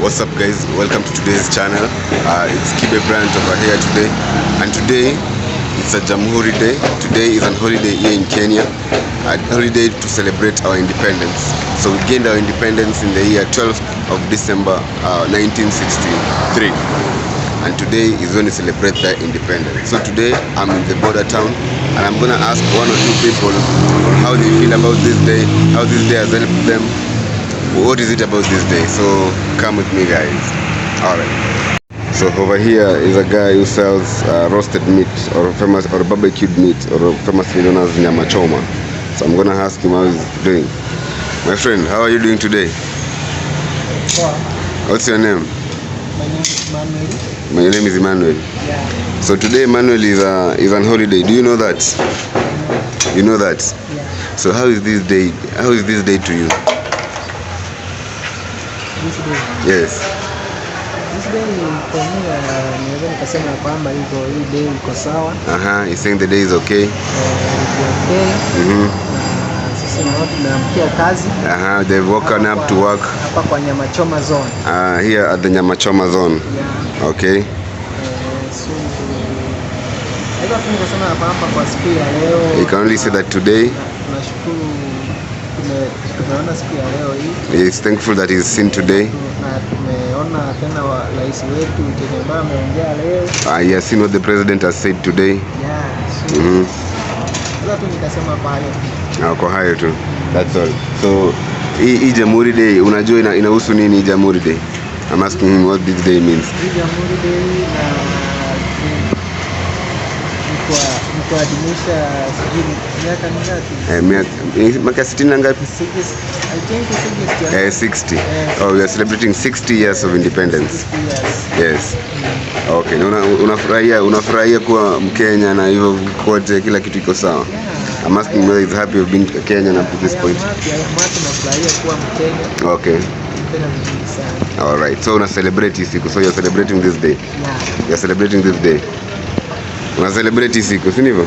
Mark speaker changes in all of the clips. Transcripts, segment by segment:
Speaker 1: What's up guys, welcome to today's channel. It's Kibe Bryant over here today, and today it's a Jamhuri Day. Today is a holiday here in Kenya, a holiday to celebrate our independence. So we gained our independence in the year 12th of December 1963, and today is when we celebrate that independence. So today I'm in the border town, and I'm gonna ask one or two people how they feel about this day, how this day has helped them. What is it about this day? So come with me guys. Alright. So over here is a guy who sells roasted meat or barbecued meat, or famously known as nyama choma. So I'm gonna ask him how he's doing. My friend, how are you doing today? What's your name?
Speaker 2: My name is Manuel.
Speaker 1: My name is Emmanuel.
Speaker 2: Yeah.
Speaker 1: So today Emmanuel is on holiday. Do you know that? You know that?
Speaker 2: Yeah.
Speaker 1: So how is this day? How is this day to you?
Speaker 2: This day.
Speaker 1: Yes.
Speaker 2: This day for me, naweza nikasema kwamba hii day iko sawa.
Speaker 1: You're saying the day is okay?
Speaker 2: Iko okay. Sisi na watu tunaamkia kazi.
Speaker 1: They've woken up to work.
Speaker 2: Hapa kwa nyama choma zone.
Speaker 1: Here at the nyama choma zone.
Speaker 2: Yeah.
Speaker 1: Okay.
Speaker 2: So naweza kusema kwamba kwa siku ya leo.
Speaker 1: You can only say that today.
Speaker 2: Tunashukuru tumeona siku ya leo hii.
Speaker 1: He is thankful that he is seen today.
Speaker 2: Na tumeona tena rais wetu Kenyatta ameongea leo.
Speaker 1: He has seen what the president has said today.
Speaker 2: Yeah. So sasa tu nikasema pale.
Speaker 1: Kwa hayo tu. That's all. So hii Jamhuri Day unajua inahusu nini Jamhuri Day? I'm asking him what this day means.
Speaker 2: Hii Jamhuri Day ni kuadhimisha miaka mingapi?
Speaker 1: Miaka 60 na ngapi?
Speaker 2: I think 60.
Speaker 1: 60. Oh, we are celebrating 60 years of independence.
Speaker 2: 60 years.
Speaker 1: Yes. Okay. Unafurahia kuwa Mkenya na hivyo kote kila kitu iko sawa?
Speaker 2: Yeah.
Speaker 1: I'm asking whether he's happy of being a Kenyan up to this point.
Speaker 2: Nafurahia kuwa Mkenya.
Speaker 1: Okay. All right. So una celebrate this siku. So you're celebrating this day.
Speaker 2: Yeah.
Speaker 1: You're celebrating this day. Una celebrate this siku, si ndivyo?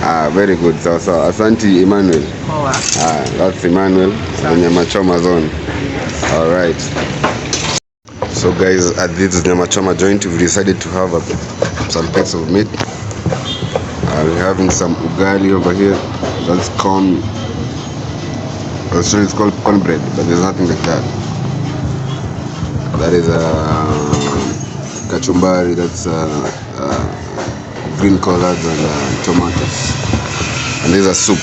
Speaker 2: Yeah.
Speaker 1: Very good. So asante Emmanuel.
Speaker 2: Poa.
Speaker 1: That's Emmanuel from Nyama Choma zone.
Speaker 2: Yes.
Speaker 1: All right. So guys, at this Nyama Choma joint, we've decided to have some bits of meat. We're having some ugali over here. That's corn. I'm sure it's called cornbread, but there's nothing like that. That is kachumbari. That's green collards and tomatoes. And there's a soup.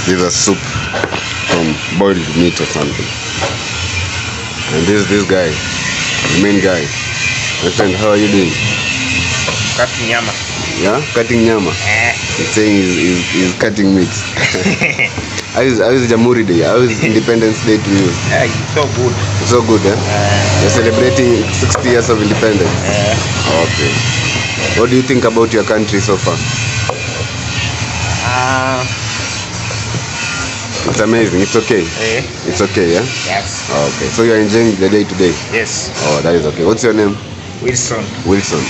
Speaker 1: There's a soup from boiled meat or something. And this guy, the main guy. My friend, how are you doing?
Speaker 3: Cutting nyama.
Speaker 1: Yeah, cutting nyama. He's saying he's cutting meat. How is Jamhuri Day? How is Independence Day to you?
Speaker 3: It's so good.
Speaker 1: It's so good, eh? You're celebrating 60 years of independence. Okay. What do you think about your country so far? It's amazing. It's okay. It's okay, yeah?
Speaker 3: Yes.
Speaker 1: Okay. So you're enjoying the day today?
Speaker 3: Yes.
Speaker 1: Oh, that is okay. What's your name?
Speaker 3: Wilson.
Speaker 1: Wilson.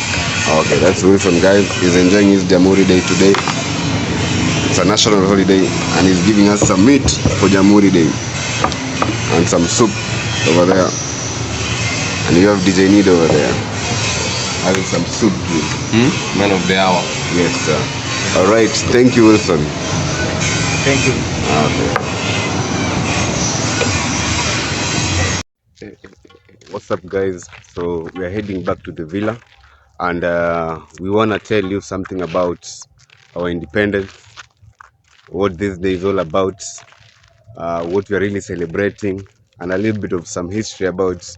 Speaker 1: Okay, that's Wilson, guys. He's enjoying his Jamhuri Day today. It's a national holiday, and he's giving us some meat for Jamhuri Day and some soup over there. And you have DJ Need over there having some soup.
Speaker 4: Man of the hour.
Speaker 1: Yes, sir. All right. Thank you, Wilson.
Speaker 3: Thank you.
Speaker 1: Okay. What's up, guys? So we are heading back to the villa, and we want to tell you something about our independence, what this day is all about, what we are really celebrating, and a little bit of some history about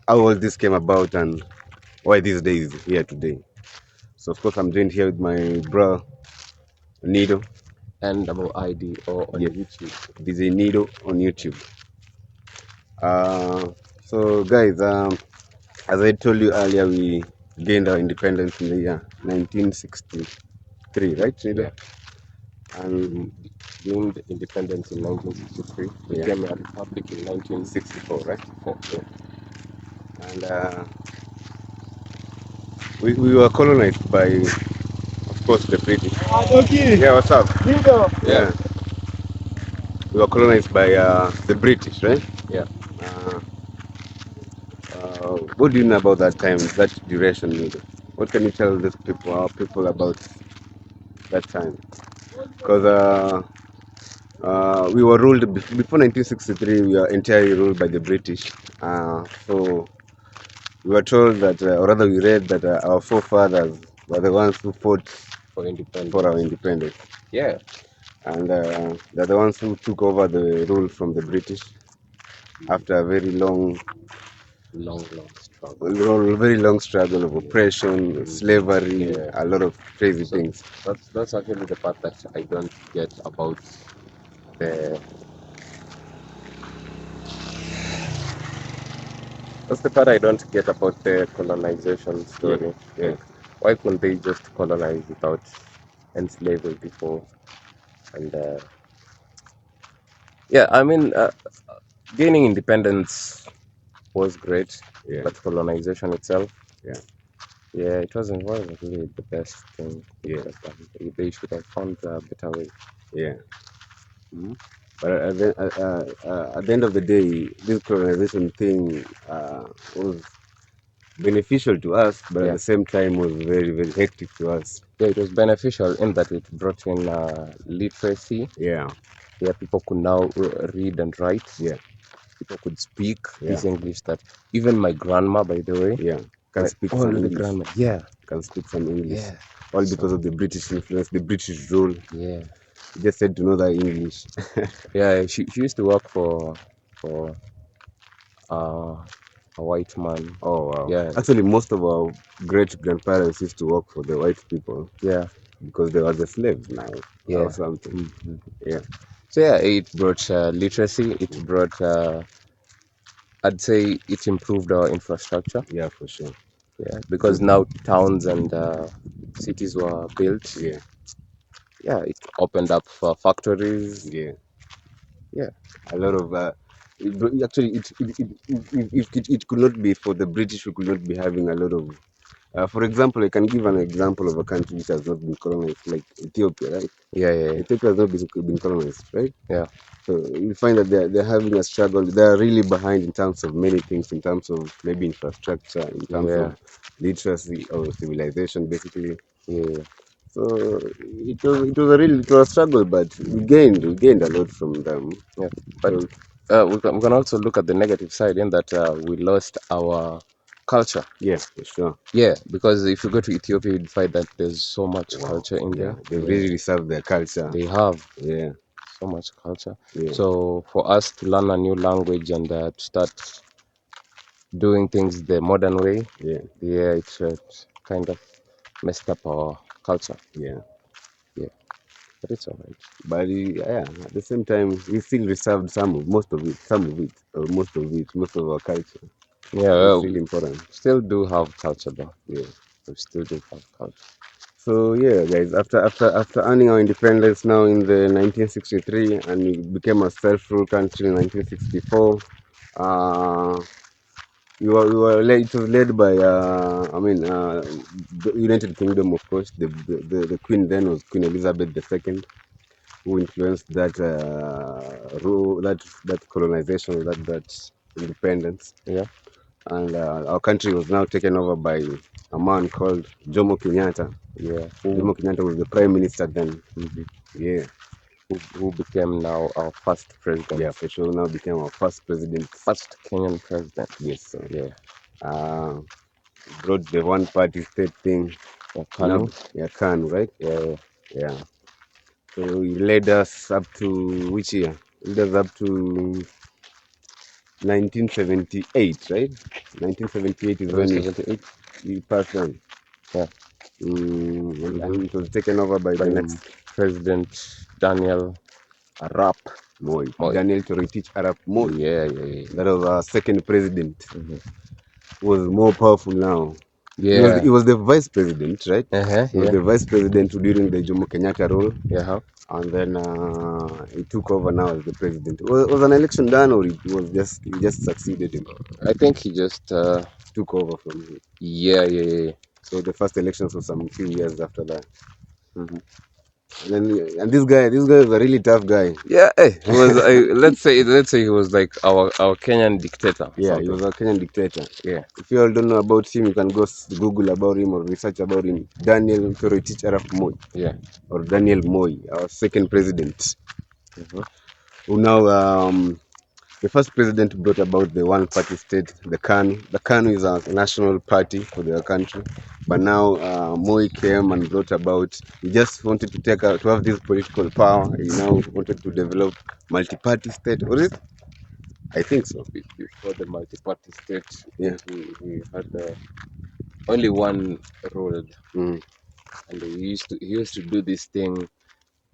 Speaker 1: how all this came about and why this day is here today. So of course I'm joined here with my bro Nido
Speaker 4: And ID or on YouTube.
Speaker 1: DJ Nido on YouTube. So guys, as I told you earlier, we gained our independence in the year 1963, right, Nido?
Speaker 4: Yeah. And gained independence in 1963. Became a republic in 1964, right? Yeah.
Speaker 1: And we were colonized by, of course, the British.
Speaker 2: Okay.
Speaker 1: Yeah, what's up?
Speaker 2: Nido.
Speaker 1: Yeah. We were colonized by the British, right?
Speaker 4: Yeah.
Speaker 1: what do you know about that time, that duration? Maybe? What can you tell these people, our people, about that time? Because we were ruled before 1963. We were entirely ruled by the British. So we were told that, or rather, we read that our forefathers were the ones who fought
Speaker 4: For independence.
Speaker 1: for our independence,
Speaker 4: Yeah.
Speaker 1: and they're the ones who took over the rule from the British after a very long
Speaker 4: struggle.
Speaker 1: very long struggle of oppression, slavery,
Speaker 4: Yeah.
Speaker 1: a lot of crazy
Speaker 4: So
Speaker 1: things.
Speaker 4: that's actually the part that I don't get about the. That's the part I don't get about the colonization story.
Speaker 1: Yeah.
Speaker 4: Like, why couldn't they just colonize without enslaving people? And yeah, I mean, gaining independence was great,
Speaker 1: Yeah.
Speaker 4: but colonization itself,
Speaker 1: Yeah.
Speaker 4: yeah, it wasn't really the best thing.
Speaker 1: Yeah.
Speaker 4: They should have found a better way.
Speaker 1: Yeah.
Speaker 4: Mhm.
Speaker 1: But at the end of the day, this colonization thing was beneficial to us, but at
Speaker 4: Yeah.
Speaker 1: the same time was very, very hectic to us.
Speaker 4: Yeah, it was beneficial in that it brought in literacy.
Speaker 1: Yeah.
Speaker 4: Yeah, people could now read and write.
Speaker 1: Yeah.
Speaker 4: People could speak
Speaker 1: Yeah.
Speaker 4: this English that even my grandma, by the way,
Speaker 1: Yeah. Can speak
Speaker 4: all
Speaker 1: some
Speaker 4: the
Speaker 1: English.
Speaker 4: grandma, yeah,
Speaker 1: Can speak some English.
Speaker 4: yeah,
Speaker 1: All
Speaker 4: so,
Speaker 1: because of the British influence, the British rule.
Speaker 4: yeah,
Speaker 1: You just said to know that English.
Speaker 4: yeah. She used to work for uh, a white man.
Speaker 1: Oh wow.
Speaker 4: Yeah,
Speaker 1: Actually, most of our great grandparents used to work for the white people
Speaker 4: yeah,
Speaker 1: because they were the slaves now
Speaker 4: yeah.
Speaker 1: or something.
Speaker 4: Mhm.
Speaker 1: Yeah.
Speaker 4: So yeah, it brought literacy. It brought, I'd say, it improved our infrastructure.
Speaker 1: Yeah, for sure.
Speaker 4: Yeah, because now towns and cities were built.
Speaker 1: Yeah.
Speaker 4: Yeah, it opened up for factories.
Speaker 1: Yeah.
Speaker 4: Yeah,
Speaker 1: A lot of actually it could not be for the British. We could not be having a lot of. For example, I can give an example of a country which has not been colonized, like Ethiopia, right?
Speaker 4: yeah, yeah, yeah.
Speaker 1: Ethiopia has not been colonized, right?
Speaker 4: Yeah.
Speaker 1: So you find that they're having a struggle. They're really behind in terms of many things, in terms of maybe infrastructure, in terms
Speaker 4: Yeah.
Speaker 1: of literacy or civilization, basically.
Speaker 4: Yeah.
Speaker 1: So it was a struggle, but we gained a lot from them.
Speaker 4: Yeah. But
Speaker 1: So
Speaker 4: we can also look at the negative side in that we lost our culture.
Speaker 1: yeah, for sure.
Speaker 4: Yeah, because if you go to Ethiopia, you'd find that there's so much
Speaker 1: Wow.
Speaker 4: culture in
Speaker 1: Yeah,
Speaker 4: there.
Speaker 1: they
Speaker 4: Yeah.
Speaker 1: really reserve their culture.
Speaker 4: They have
Speaker 1: Yeah,
Speaker 4: so much culture.
Speaker 1: yeah,
Speaker 4: So for us to learn a new language and to start doing things the modern way,
Speaker 1: yeah,
Speaker 4: yeah, it's kind of messed up our culture.
Speaker 1: yeah.
Speaker 4: Yeah, but it's all right.
Speaker 1: But yeah, at the same time, we still reserved most of it, most of our culture.
Speaker 4: Yeah,
Speaker 1: It's
Speaker 4: well,
Speaker 1: really important.
Speaker 4: still do have culture though.
Speaker 1: Yeah.
Speaker 4: We still do have culture.
Speaker 1: So yeah, guys, after earning our independence now in the 1963, and we became a self-ruled country in 1964. It was led by the United Kingdom, of course. The queen then was Queen Elizabeth II, who influenced that rule, that colonization, that independence.
Speaker 4: Yeah.
Speaker 1: And our country was now taken over by a man called Jomo Kenyatta.
Speaker 4: Yeah.
Speaker 1: Jomo Kenyatta was the prime minister then.
Speaker 4: Mhm.
Speaker 1: Yeah,
Speaker 4: Who became now our first president.
Speaker 1: yeah, for sure. Now became our first president.
Speaker 4: First Kenyan president.
Speaker 1: Yes, sir.
Speaker 4: Yeah.
Speaker 1: Brought the one party state thing.
Speaker 4: Yeah, KANU.
Speaker 1: Yeah, KANU, right?
Speaker 4: Yeah.
Speaker 1: Yeah. So he led us up to which year? He led us up to 1978, right? 1978 is when
Speaker 4: 78.
Speaker 1: he passed on.
Speaker 4: Yeah.
Speaker 1: And it was taken over by the next
Speaker 4: President Daniel Arap
Speaker 1: Moi.
Speaker 4: Moi.
Speaker 1: Daniel Toroitich Arap Moi.
Speaker 4: Yeah, yeah, yeah.
Speaker 1: That was our second president.
Speaker 4: Mhm.
Speaker 1: Was more powerful now.
Speaker 4: Yeah.
Speaker 1: He was the vice president, right? He was
Speaker 4: Yeah.
Speaker 1: the vice president during the Jomo Kenyatta rule.
Speaker 4: Yeah.
Speaker 1: And then he took over now as the president. Was an election done, or he just succeeded him?
Speaker 4: I think he just
Speaker 1: Took over from him.
Speaker 4: yeah.
Speaker 1: So the first elections were some few years after that.
Speaker 4: Mhm.
Speaker 1: And this guy is a really tough guy.
Speaker 4: Yeah, he was. Let's say he was like our Kenyan dictator.
Speaker 1: Yeah, he
Speaker 4: something.
Speaker 1: was a Kenyan dictator.
Speaker 4: Yeah.
Speaker 1: If you all don't know about him, you can go Google about him or research about him. Daniel Toroitich Arap Moi,
Speaker 4: Yeah.
Speaker 1: or Daniel Moi, our second president,
Speaker 4: Mhm.
Speaker 1: who now the first president brought about the one-party state, the KANU. The KANU is a national party for the country, but now Moi came and brought about. He just wanted to to have this political power. He now wanted to develop multi-party state. Or is it? I think so.
Speaker 4: Before the multi-party state,
Speaker 1: Yeah.
Speaker 4: he had only one ruled,
Speaker 1: Mm.
Speaker 4: and he used to do this thing.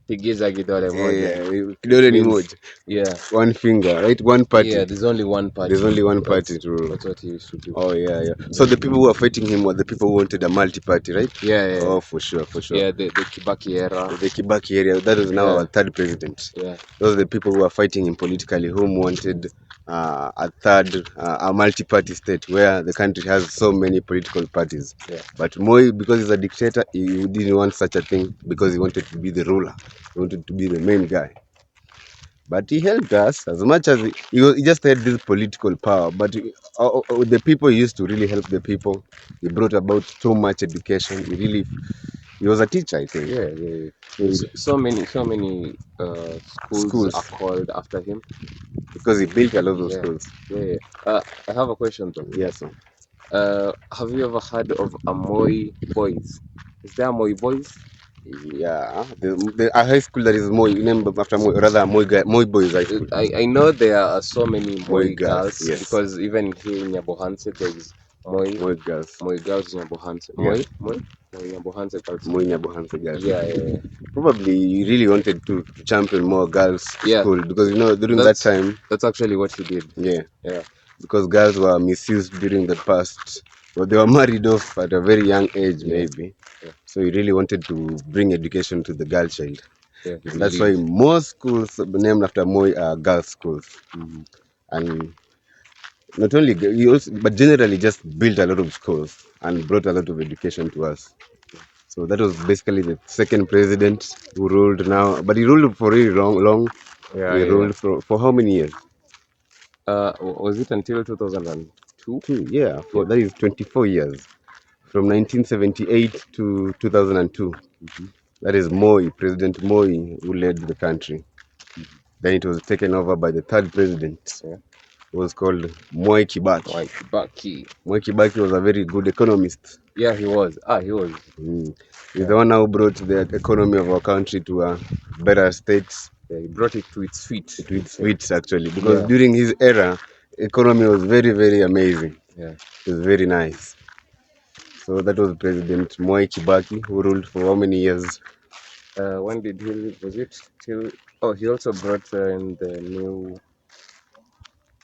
Speaker 4: Tigiza kidole moja.
Speaker 1: Yeah, kidole ni
Speaker 4: Means,
Speaker 1: moja.
Speaker 4: yeah.
Speaker 1: One finger, right? One party.
Speaker 4: Yeah, there's only one party.
Speaker 1: There's only one party to rule.
Speaker 4: That's what he used to do.
Speaker 1: Oh yeah. So the people who were fighting him were the people who wanted a multi-party, right?
Speaker 4: Yeah.
Speaker 1: Oh, for sure.
Speaker 4: Yeah, the Kibaki era.
Speaker 1: The Kibaki area, that is now
Speaker 4: Yeah.
Speaker 1: our third president.
Speaker 4: Yeah.
Speaker 1: Those are the people who are fighting him politically, whom wanted a third, a multi-party state where the country has so many political parties.
Speaker 4: Yeah.
Speaker 1: But Moi, because he's a dictator, he didn't want such a thing because he wanted to be the ruler. He wanted to be the main guy. But he helped us as much as he just had this political power. But the people used to really help the people. He brought about so much education. He was a teacher, I think.
Speaker 4: Yeah. So many schools are called after him
Speaker 1: because he built a lot of schools.
Speaker 4: Yeah. I have a question though.
Speaker 1: Yes, sir.
Speaker 4: Have you ever heard of a Moi Boys? Is there a Moi Boys?
Speaker 1: Yeah, a high school that is Moi, named after Moi, rather Moi Boys High School.
Speaker 4: I know there are so many Moi girls,
Speaker 1: yes.
Speaker 4: because even here in Nyabohanse there is Moi
Speaker 1: girls.
Speaker 4: Moi girls in Nyabohanse.
Speaker 1: Yeah.
Speaker 4: Moi Nyabohanse girls.
Speaker 1: Moi Nyabohanse girls.
Speaker 4: Yeah.
Speaker 1: Probably he really wanted to champion more girls school because during that time.
Speaker 4: That's actually what he did.
Speaker 1: Yeah. Because girls were misused during the past. Well, they were married off at a very young age, maybe.
Speaker 4: Yeah.
Speaker 1: So he really wanted to bring education to the girl child.
Speaker 4: Yeah,
Speaker 1: and that's why most schools named after Moi are girls' schools.
Speaker 4: Mm-hmm.
Speaker 1: And not only, but generally just built a lot of schools and brought a lot of education to us. So that was basically the second president who ruled now. But he ruled for really long.
Speaker 4: Yeah,
Speaker 1: he ruled for how many years?
Speaker 4: Was it until 2002?
Speaker 1: Yeah, that is 24 years. From 1978 to 2002.
Speaker 4: Mm-hmm.
Speaker 1: That is Moi, President Moi, who led the country. Mm-hmm. Then it was taken over by the third president. Yeah. It was called Mwai Kibaki. Mwai Kibaki was a very good economist.
Speaker 4: Yeah, he was.
Speaker 1: He's the one who brought the economy of our country to a better state.
Speaker 4: Yeah, he brought it to its feet.
Speaker 1: To its feet, actually. Because during his era, economy was very, very amazing.
Speaker 4: Yeah.
Speaker 1: It was very nice. So that was President Mwai Kibaki, who ruled for how many years?
Speaker 4: When did he leave? Was it till? Oh, he also brought in the new.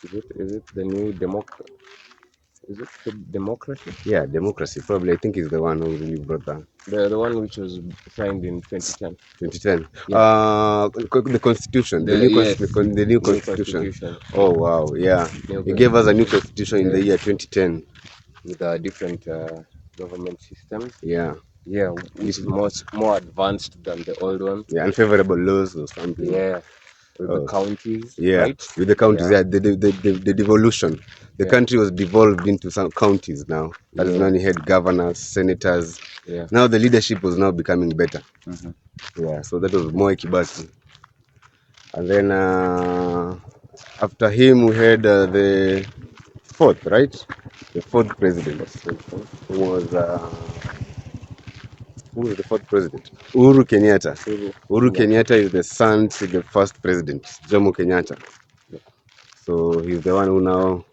Speaker 4: Is it the new democracy? Is it the democracy?
Speaker 1: Yeah, democracy. Probably, I think he's the one who really brought that.
Speaker 4: The one which was signed in 2010.
Speaker 1: 2010. Yeah. The constitution. The new constitution. Oh wow, yeah. He gave us a new constitution in the year 2010
Speaker 4: with a different government system.
Speaker 1: Yeah,
Speaker 4: which is much more advanced than the old one.
Speaker 1: Yeah, unfavorable laws or something.
Speaker 4: Yeah, with the counties.
Speaker 1: Yeah,
Speaker 4: right?
Speaker 1: With the counties. Yeah, the devolution. The country was devolved into some counties now. That is when you had governors, senators.
Speaker 4: Yeah.
Speaker 1: Now the leadership was now becoming better.
Speaker 4: Mm-hmm.
Speaker 1: Yeah, so that was Mwai Kibaki. And then after him we had the fourth, right? The fourth president, who was the fourth president? Uhuru Kenyatta. Uhuru Kenyatta is the son to the first president, Jomo Kenyatta. Yeah. So he's the one who now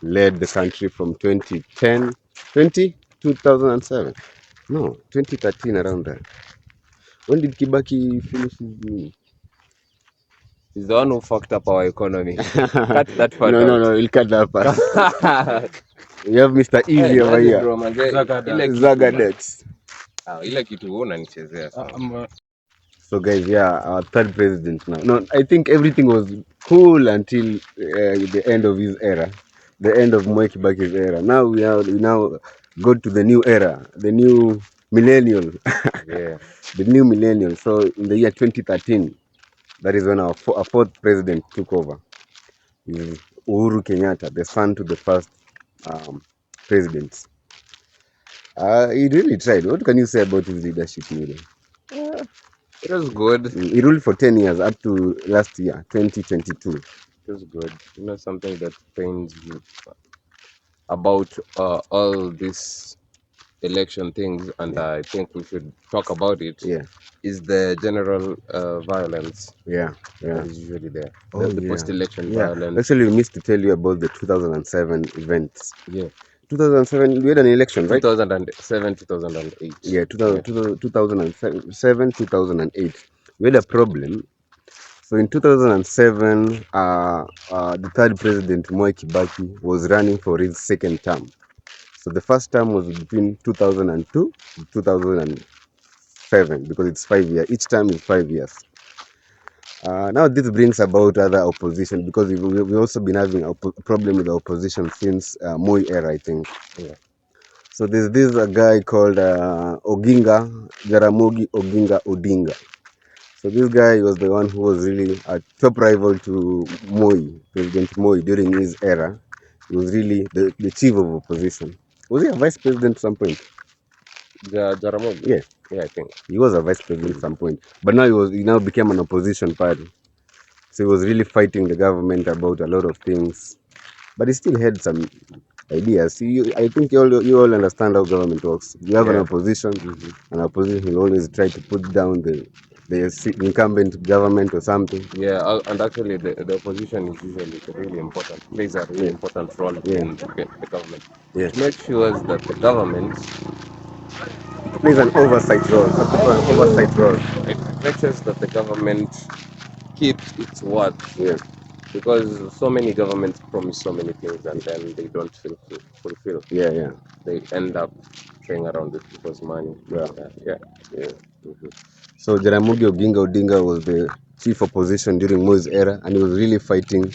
Speaker 1: led the country from 2007. No, 2013, around there. When did Kibaki finish his rule?
Speaker 4: He's the one who fucked up our economy. Cut that part out.
Speaker 1: No, he'll cut that part. You have Mr. Easy over here. Zagadex. So guys, our third president now. No, I think everything was cool until the end of his era. The end of Mwai Kibaki's era. Now we now go to the new era. The new millennial,
Speaker 4: Yeah.
Speaker 1: the new millennial. So in the year 2013, that is when our fourth president took over. Is Uhuru Kenyatta, the son to the first um, president. He really tried. What can you say about his leadership, Miri?
Speaker 4: Yeah, it was good.
Speaker 1: He ruled for 10 years up to last year, 2022.
Speaker 4: It was good. You know, something that pains me about all these election things, and
Speaker 1: Yeah.
Speaker 4: I think we should talk about it,
Speaker 1: Yeah,
Speaker 4: is the general violence
Speaker 1: yeah,
Speaker 4: that
Speaker 1: yeah.
Speaker 4: is usually there.
Speaker 1: Oh,
Speaker 4: The
Speaker 1: yeah.
Speaker 4: post-election
Speaker 1: Yeah.
Speaker 4: violence.
Speaker 1: Actually, we missed to tell you about the 2007 events.
Speaker 4: Yeah.
Speaker 1: 2007, we had an election, right?
Speaker 4: 2007, 2008.
Speaker 1: Yeah,
Speaker 4: Yeah.
Speaker 1: 2007, 2008. We had a problem. So in 2007, the third president, Mwai Kibaki, was running for his second term. So the first term was between 2002 to 2007 because it's 5 years. Each term is 5 years. Now this brings about other opposition because we've also been having a problem with the opposition since Moi era, I think.
Speaker 4: Yeah.
Speaker 1: So there's this guy called Oginga, Jaramogi Oginga Odinga. So this guy was the one who was really a top rival to Moi, President Moi during his era. He was really the chief of opposition. Was he a vice president at some point?
Speaker 4: Jaramogi.
Speaker 1: Yeah,
Speaker 4: Yeah, I think.
Speaker 1: he was a vice president at some point. But now he now became an opposition party. So he was really fighting the government about a lot of things. But he still had some ideas. I think you all understand how government works. You have an
Speaker 4: Yeah.
Speaker 1: opposition, and opposition will always try to put down the incumbent government or something.
Speaker 4: Yeah, and actually the opposition is usually really important, plays a really
Speaker 1: Yeah.
Speaker 4: important role
Speaker 1: Yeah.
Speaker 4: in the government.
Speaker 1: Yeah.
Speaker 4: To make sure that the government,
Speaker 1: It plays an oversight role. Some people an oversight role.
Speaker 4: it makes sure that the government keeps its word.
Speaker 1: Yeah.
Speaker 4: Because so many governments promise so many things and then they don't fulfill.
Speaker 1: Yeah, yeah.
Speaker 4: They end up playing around with people's money.
Speaker 1: Yeah.
Speaker 4: Yeah.
Speaker 1: So Jaramogi Oginga Odinga was the chief opposition during Moi's era, and he was really fighting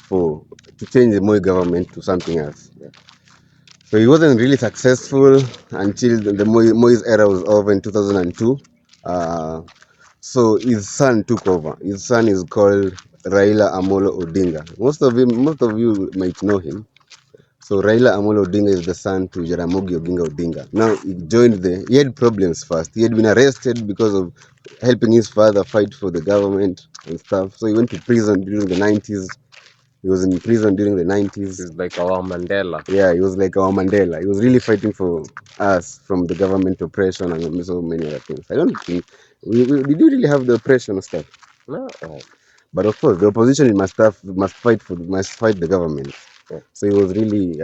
Speaker 1: to change the Moi government to something else.
Speaker 4: Yeah.
Speaker 1: So he wasn't really successful until the Moi's era was over in 2002. So his son took over. His son is called Raila Amolo Odinga. Most of you might know him. So Raila Amolo Odinga is the son to Jaramogi Oginga Odinga. Now he had problems first. He had been arrested because of helping his father fight for the government and stuff. So he went to prison during the 90s. He was in prison during the 90s.
Speaker 4: It's like our Mandela.
Speaker 1: Yeah, he was like our Mandela. He was really fighting for us from the government oppression and so many other things. I don't think did you really have the oppression stuff?
Speaker 4: No.
Speaker 1: But of course, the opposition must fight the government.
Speaker 4: Yeah.
Speaker 1: So he was really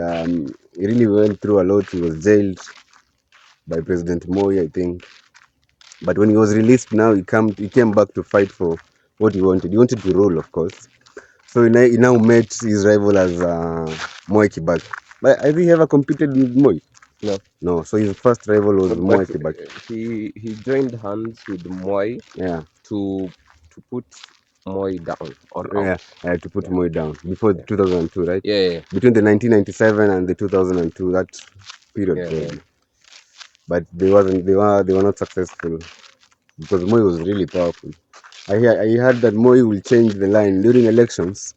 Speaker 1: he really went through a lot. He was jailed by President Moi, I think. But when he was released, now he came back to fight for what he wanted. He wanted to rule, of course. So he now met his rival as Moi Kibaki. But has he ever competed with Moi?
Speaker 4: No.
Speaker 1: No. So his first rival was
Speaker 4: But
Speaker 1: Moi Kibaki.
Speaker 4: he joined hands with Moi.
Speaker 1: Yeah.
Speaker 4: To put Moi down or
Speaker 1: Yeah, to put Moi down before 2002, right?
Speaker 4: Yeah.
Speaker 1: Between the 1997 and the 2002, that period.
Speaker 4: Yeah.
Speaker 1: But they were not successful because Moi was really powerful. I heard that Moi will change the line during elections.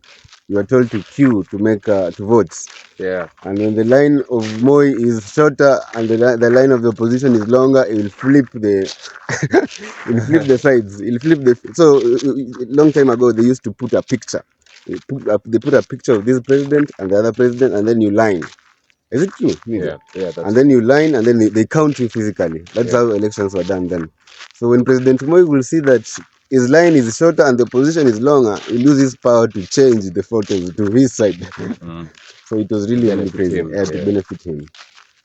Speaker 1: You are told to queue to vote.
Speaker 4: Yeah.
Speaker 1: And when the line of Moi is shorter and the line of the opposition is longer, it will flip the sides. So long time ago they used to put a picture. They put a picture of this president and the other president, and then you line. Is it true?
Speaker 4: Yeah.
Speaker 1: And then you line, and then they count you physically. That's how elections were done then. So when President Moi will see that his line is shorter and the position is longer, he loses power to change the photos to his side. So it was really crazy to benefit him.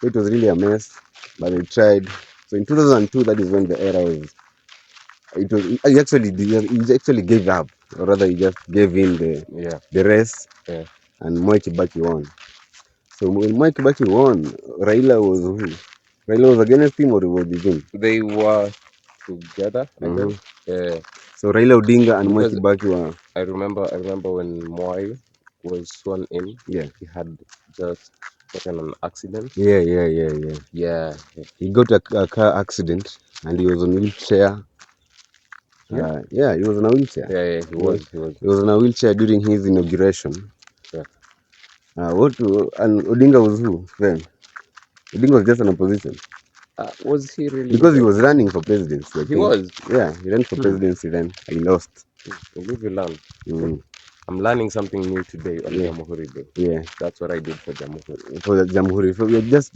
Speaker 1: So it was really a mess, but they tried. So in 2002, that is when the era was. He actually gave up, or rather, he just gave in the race, and Moi Kibaki won. So when Moi Kibaki won, Raila was against him, or was with him?
Speaker 4: They were together, I guess. Yeah.
Speaker 1: So Raila Odinga and Moi Kibaki were.
Speaker 4: I remember when Moi was sworn in.
Speaker 1: Yeah.
Speaker 4: He had just got in an accident.
Speaker 1: Yeah.
Speaker 4: Yeah.
Speaker 1: He got a car accident and he was on wheelchair.
Speaker 4: Yeah.
Speaker 1: He was on a wheelchair.
Speaker 4: Yeah, he was.
Speaker 1: He was on a wheelchair during his inauguration.
Speaker 4: Yeah.
Speaker 1: And Odinga was who then? Odinga was just an opposition
Speaker 4: Was he really?
Speaker 1: because he was running for presidency. I
Speaker 4: He
Speaker 1: think.
Speaker 4: was.
Speaker 1: Yeah, he ran for presidency then. He lost.
Speaker 4: Live you learn.
Speaker 1: Mm.
Speaker 4: I'm learning something new today on
Speaker 1: Yeah.
Speaker 4: Jamhuri Day.
Speaker 1: Yeah,
Speaker 4: That's what I did for Jamhuri.
Speaker 1: for the Jamhuri. So we are just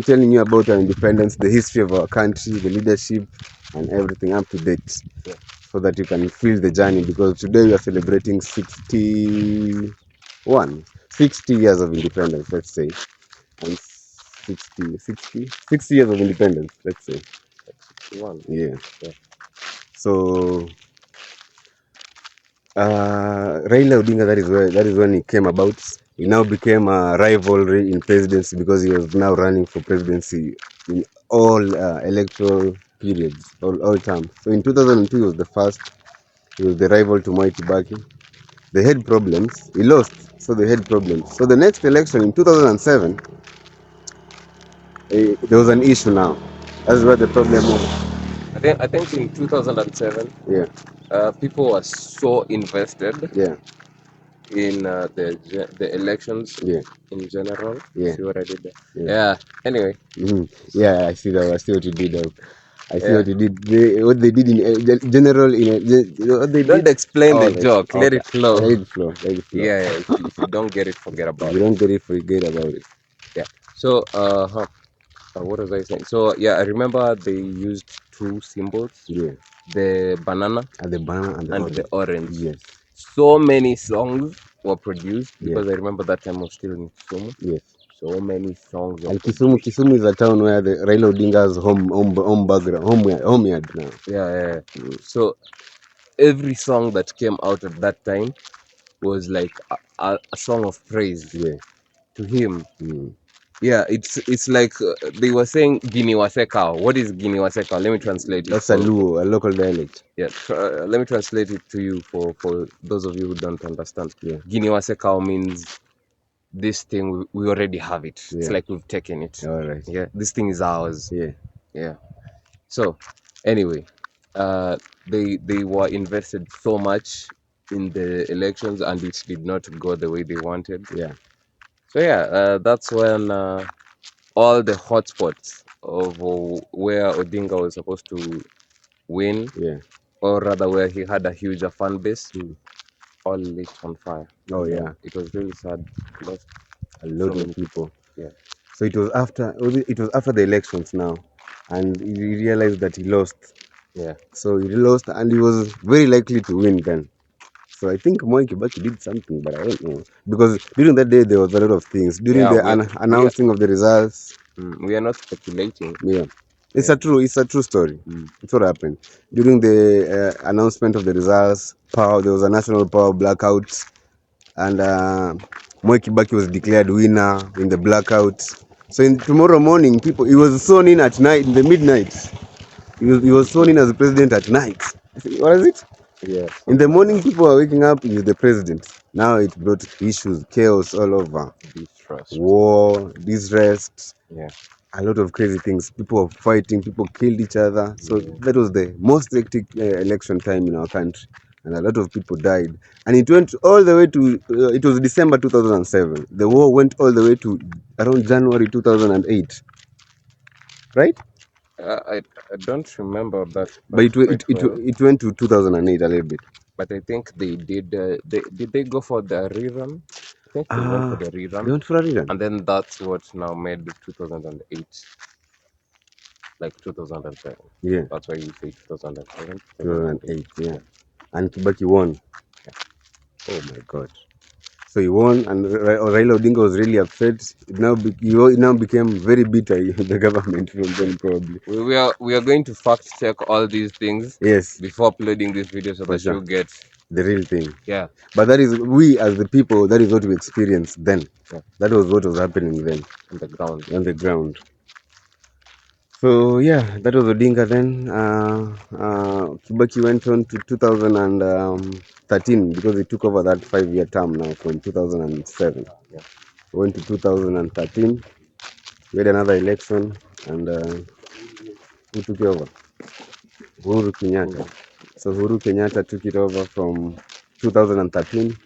Speaker 1: telling you about our independence, the history of our country, the leadership, and everything up to date,
Speaker 4: Yeah.
Speaker 1: so that you can feel the journey. Because today we are celebrating 60 years of independence, let's say, and 60 years of independence, let's say.
Speaker 4: 61.
Speaker 1: Yeah.
Speaker 4: Yeah.
Speaker 1: So Raila Odinga, that is when he came about. He now became a rivalry in presidency because he was now running for presidency in all electoral periods, all terms. So in 2002 he was the first. He was the rival to Mwai Kibaki. They had problems. He lost, so they had problems. So the next election in 2007, there was an issue now. That's where the problem was.
Speaker 4: I think in 2007,
Speaker 1: Yeah,
Speaker 4: people were so invested
Speaker 1: yeah,
Speaker 4: in the elections
Speaker 1: yeah,
Speaker 4: in general.
Speaker 1: yeah.
Speaker 4: See what I did there?
Speaker 1: Yeah.
Speaker 4: Yeah. Anyway.
Speaker 1: Yeah, I see that. I see what you did. I see
Speaker 4: Yeah.
Speaker 1: what you did. What they did in general what they
Speaker 4: Don't
Speaker 1: did.
Speaker 4: explain the
Speaker 1: Right.
Speaker 4: joke. Let
Speaker 1: Okay.
Speaker 4: it flow.
Speaker 1: Let it flow. Let it flow.
Speaker 4: Yeah. If you don't get it, forget
Speaker 1: If
Speaker 4: about
Speaker 1: you
Speaker 4: it.
Speaker 1: don't get it, forget about it.
Speaker 4: Yeah. So what was I saying? So yeah, I remember they used two symbols:
Speaker 1: Yeah.
Speaker 4: the banana
Speaker 1: And the banana and the
Speaker 4: and
Speaker 1: orange.
Speaker 4: the orange.
Speaker 1: Yes.
Speaker 4: So many songs were produced
Speaker 1: Yeah.
Speaker 4: because I remember that time I was still in Kisumu.
Speaker 1: Yes.
Speaker 4: So many songs were
Speaker 1: And
Speaker 4: produced.
Speaker 1: Kisumu is a town where the Raila Odinga's home background, home yard now.
Speaker 4: Yeah. So every song that came out at that time was like a song of praise
Speaker 1: Yeah.
Speaker 4: to him.
Speaker 1: Mm.
Speaker 4: Yeah, it's like they were saying Gini Waseka. What is Gini Waseka? Let me translate it.
Speaker 1: That's a Luo, a local dialect.
Speaker 4: Yeah, let me translate it to you for those of you who don't understand.
Speaker 1: Yeah.
Speaker 4: Gini Waseka means this thing we already have it. It's
Speaker 1: Yeah.
Speaker 4: like we've taken it.
Speaker 1: All right.
Speaker 4: Yeah, this thing is ours.
Speaker 1: Yeah.
Speaker 4: So anyway, they were invested so much in the elections and it did not go the way they wanted.
Speaker 1: Yeah.
Speaker 4: So yeah, that's when all the hotspots of where Odinga was supposed to win,
Speaker 1: Yeah.
Speaker 4: or rather where he had a huge fan base,
Speaker 1: Mm.
Speaker 4: all lit on fire.
Speaker 1: Oh yeah.
Speaker 4: It was really sad. Lost
Speaker 1: A lot
Speaker 4: so
Speaker 1: of
Speaker 4: many
Speaker 1: people.
Speaker 4: Yeah.
Speaker 1: So it was after the elections now, and he realized that he lost.
Speaker 4: Yeah.
Speaker 1: So he lost, and he was very likely to win then. So I think Mwai Kibaki did something, but I don't know, because during that day there was a lot of things. During
Speaker 4: Yeah,
Speaker 1: the announcing of the results,
Speaker 4: we are not speculating.
Speaker 1: yeah, it's a true story. It's what happened during the announcement of the results. There was a national power blackout, and Mwai Kibaki was declared winner in the blackout. So tomorrow morning, he was sworn in at night, in the midnight. He was sworn in as president at night. What is it?
Speaker 4: Yeah.
Speaker 1: In the morning, people are waking up with the president. Now it brought issues, chaos all over.
Speaker 4: Distrust.
Speaker 1: War, distrust.
Speaker 4: Yeah.
Speaker 1: A lot of crazy things. People were fighting, people killed each other. So that was the most hectic election time in our country. And a lot of people died. And it went all the way to, it was December 2007. The war went all the way to around January 2008. Right?
Speaker 4: I don't remember that.
Speaker 1: But it went to 2008 a little bit.
Speaker 4: But I think they did. Did they go for the rerun? I think they went for the rerun.
Speaker 1: They went for a rerun.
Speaker 4: And then that's what now made 2008 like 2007.
Speaker 1: Yeah.
Speaker 4: That's why you say 2007.
Speaker 1: 2008, yeah. And Kibaki won. Oh my God. So he won, and Raila Odinga was really upset. It now became very bitter in the government from then, probably.
Speaker 4: We are going to fact check all these things.
Speaker 1: Yes.
Speaker 4: Before uploading this video so that you get
Speaker 1: the real thing.
Speaker 4: Yeah.
Speaker 1: But that is, we as the people, that is what we experienced then.
Speaker 4: Yeah.
Speaker 1: That was what was happening then.
Speaker 4: On the ground.
Speaker 1: On the ground. So yeah, that was Odinga then. Kibaki went on to 2013 because he took over that 5-year term now from 2007.
Speaker 4: Yeah.
Speaker 1: went to 2013. We had another election, and who took it over? Uhuru Kenyatta. So Uhuru Kenyatta took it over from 2013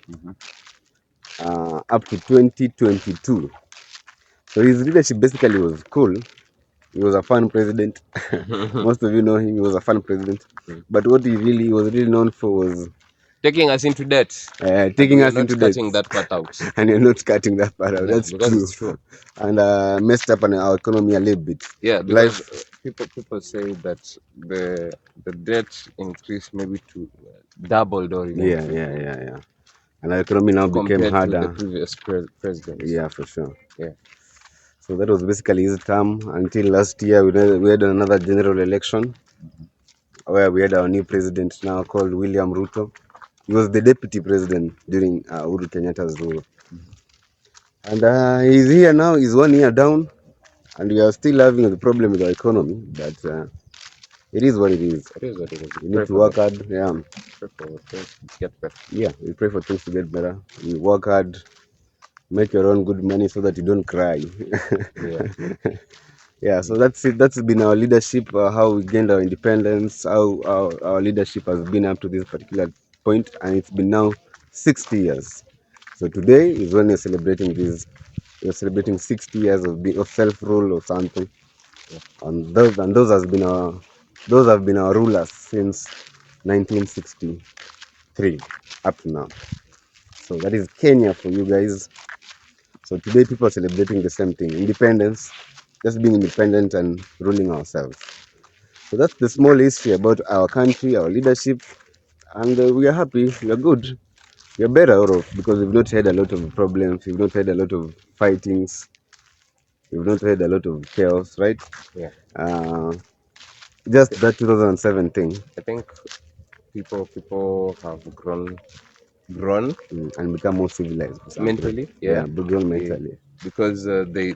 Speaker 1: up to 2022. So his leadership basically was cool. He was a fun president. Most of you know him. He was a fun president. But what he was really known for was
Speaker 4: Taking us into debt.
Speaker 1: taking
Speaker 4: We are
Speaker 1: us
Speaker 4: not
Speaker 1: into debt.
Speaker 4: cutting that part out.
Speaker 1: And you're not cutting that part out.
Speaker 4: Yeah,
Speaker 1: That's
Speaker 4: because
Speaker 1: true.
Speaker 4: it's true.
Speaker 1: And messed up on our economy a little bit.
Speaker 4: Yeah, because
Speaker 1: Life,
Speaker 4: people say that the debt increased maybe to doubled or even
Speaker 1: yeah. And our economy now became
Speaker 4: compared to the
Speaker 1: harder.
Speaker 4: previous presidents.
Speaker 1: Yeah, for sure.
Speaker 4: Yeah.
Speaker 1: So that was basically his term until last year. We had another general election where we had our new president now called William Ruto. He was the deputy president during Uhuru Kenyatta's rule. And he's here now. He's 1 year down, and we are still having the problem with our economy. But it is what it is.
Speaker 4: It is what it is.
Speaker 1: We need to work hard. Yeah.
Speaker 4: Pray for things to get better.
Speaker 1: Yeah, we pray for things to get better. We work hard, make your own good money so that you don't cry.
Speaker 4: Yeah.
Speaker 1: Yeah, so that's it. That's been our leadership, how we gained our independence, how our leadership has been up to this particular point, and it's been now 60 years. So today is when we're celebrating this. We're celebrating 60 years of self-rule or something, and those have been our rulers since 1963 up to now. So that is Kenya for you guys. So today people are celebrating the same thing, independence, just being independent and ruling ourselves. So that's the small history about our country, our leadership, and we are happy, we are good. We are better out of, because we've not had a lot of problems, we've not had a lot of fightings, we've not had a lot of chaos, right?
Speaker 4: Yeah.
Speaker 1: Just that 2007 thing.
Speaker 4: I think people have grown
Speaker 1: And become more civilized.
Speaker 4: mentally.
Speaker 1: Yeah, grown mentally.
Speaker 4: Because they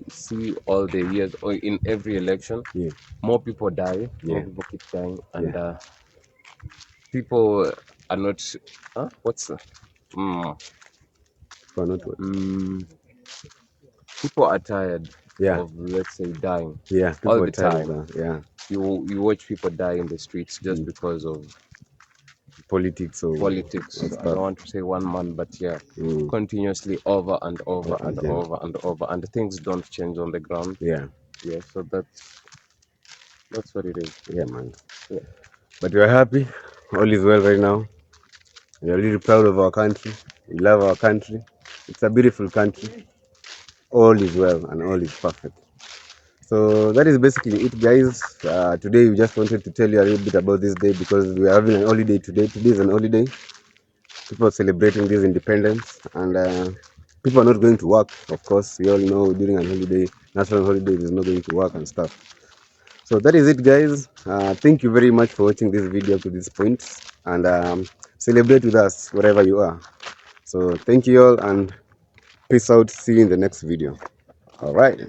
Speaker 4: see all the years, or in every election,
Speaker 1: Yeah.
Speaker 4: more people die, more
Speaker 1: Yeah.
Speaker 4: people keep dying, and people are not. What's
Speaker 1: For not what?
Speaker 4: people are tired
Speaker 1: Yeah.
Speaker 4: of, let's say, dying.
Speaker 1: Yeah, people
Speaker 4: all
Speaker 1: are
Speaker 4: the
Speaker 1: tired
Speaker 4: time.
Speaker 1: of that. Yeah,
Speaker 4: You watch people die in the streets just because of
Speaker 1: politics or
Speaker 4: politics. I don't want to say one man, but yeah, continuously over and over and
Speaker 1: Yeah.
Speaker 4: over and over, and things don't change on the ground.
Speaker 1: Yeah,
Speaker 4: Yeah, so that's what it is.
Speaker 1: yeah, man.
Speaker 4: Yeah.
Speaker 1: But we are happy. All is well right now. We are really proud of our country. We love our country. It's a beautiful country. All is well and all is perfect. So that is basically it, guys. Today we just wanted to tell you a little bit about this day because we are having an holiday today. Today is an holiday. People are celebrating this independence, and people are not going to work. Of course, we all know during a holiday, national holiday, is not going to work and stuff. So that is it, guys. Thank you very much for watching this video to this point, and celebrate with us wherever you are. So thank you all, and peace out. See you in the next video. All right.